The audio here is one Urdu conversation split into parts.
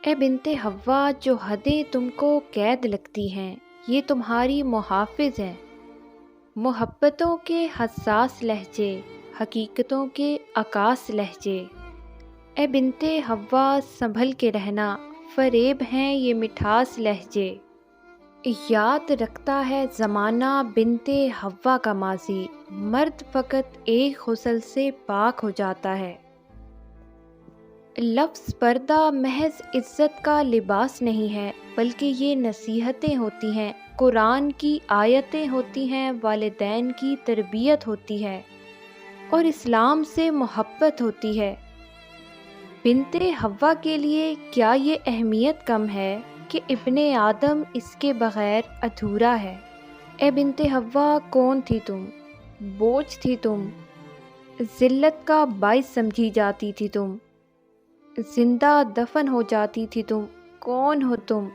اے بنت حوا، جو حدیں تم کو قید لگتی ہیں یہ تمہاری محافظ ہیں۔ محبتوں کے حساس لہجے، حقیقتوں کے عکاس لہجے۔ اے بنت حوا سنبھل کے رہنا، فریب ہیں یہ مٹھاس لہجے۔ یاد رکھتا ہے زمانہ بنت حوا کا ماضی، مرد فقط ایک غسل سے پاک ہو جاتا ہے۔ لفظ پردہ محض عزت کا لباس نہیں ہے، بلکہ یہ نصیحتیں ہوتی ہیں، قرآن کی آیتیں ہوتی ہیں، والدین کی تربیت ہوتی ہے اور اسلام سے محبت ہوتی ہے۔ بنت حوا کے لیے کیا یہ اہمیت کم ہے کہ ابن آدم اس کے بغیر ادھورا ہے؟ اے بنت حوا، کون تھی تم؟ بوجھ تھی تم، ذلت کا باعث سمجھی جاتی تھی تم، زندہ دفن ہو جاتی تھی تم۔ کون ہو تم؟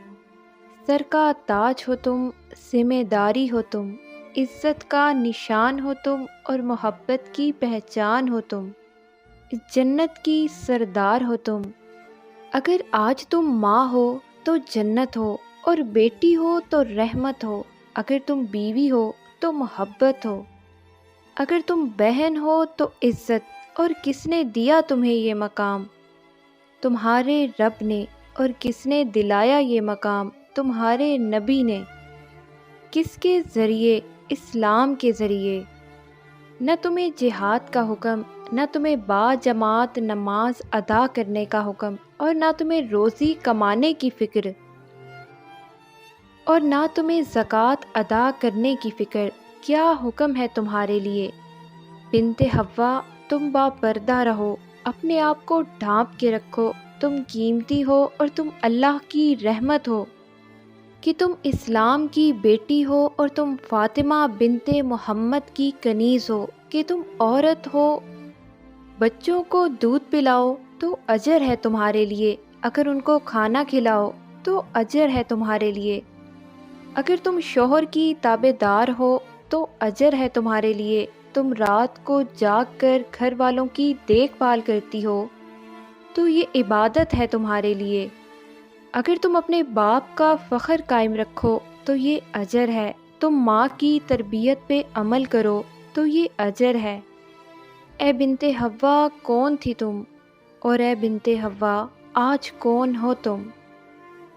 سر کا تاج ہو تم، ذمہ داری ہو تم، عزت کا نشان ہو تم اور محبت کی پہچان ہو تم، جنت کی سردار ہو تم۔ اگر آج تم ماں ہو تو جنت ہو اور بیٹی ہو تو رحمت ہو، اگر تم بیوی ہو تو محبت ہو، اگر تم بہن ہو تو عزت۔ اور کس نے دیا تمہیں یہ مقام؟ تمہارے رب نے۔ اور کس نے دلایا یہ مقام؟ تمہارے نبی نے۔ کس کے ذریعے؟ اسلام کے ذریعے۔ نہ تمہیں جہاد کا حکم، نہ تمہیں با جماعت نماز ادا کرنے کا حکم، اور نہ تمہیں روزی کمانے کی فکر، اور نہ تمہیں زکوٰۃ ادا کرنے کی فکر۔ کیا حکم ہے تمہارے لیے؟ بنت حوا، تم با پردہ رہو، اپنے آپ کو ڈھانپ کے رکھو، تم قیمتی ہو اور تم اللہ کی رحمت ہو، کہ تم اسلام کی بیٹی ہو اور تم فاطمہ بنت محمد کی کنیز ہو، کہ تم عورت ہو، بچوں کو دودھ پلاؤ تو اجر ہے تمہارے لیے، اگر ان کو کھانا کھلاؤ تو اجر ہے تمہارے لیے، اگر تم شوہر کی تابع دار ہو تو اجر ہے تمہارے لیے، تم رات کو جاگ کر گھر والوں کی دیکھ بھال کرتی ہو تو یہ عبادت ہے تمہارے لیے، اگر تم اپنے باپ کا فخر قائم رکھو تو یہ اجر ہے، تم ماں کی تربیت پہ عمل کرو تو یہ اجر ہے۔ اے بنت حوا، کون تھی تم؟ اور اے بنت حوا، آج کون ہو تم؟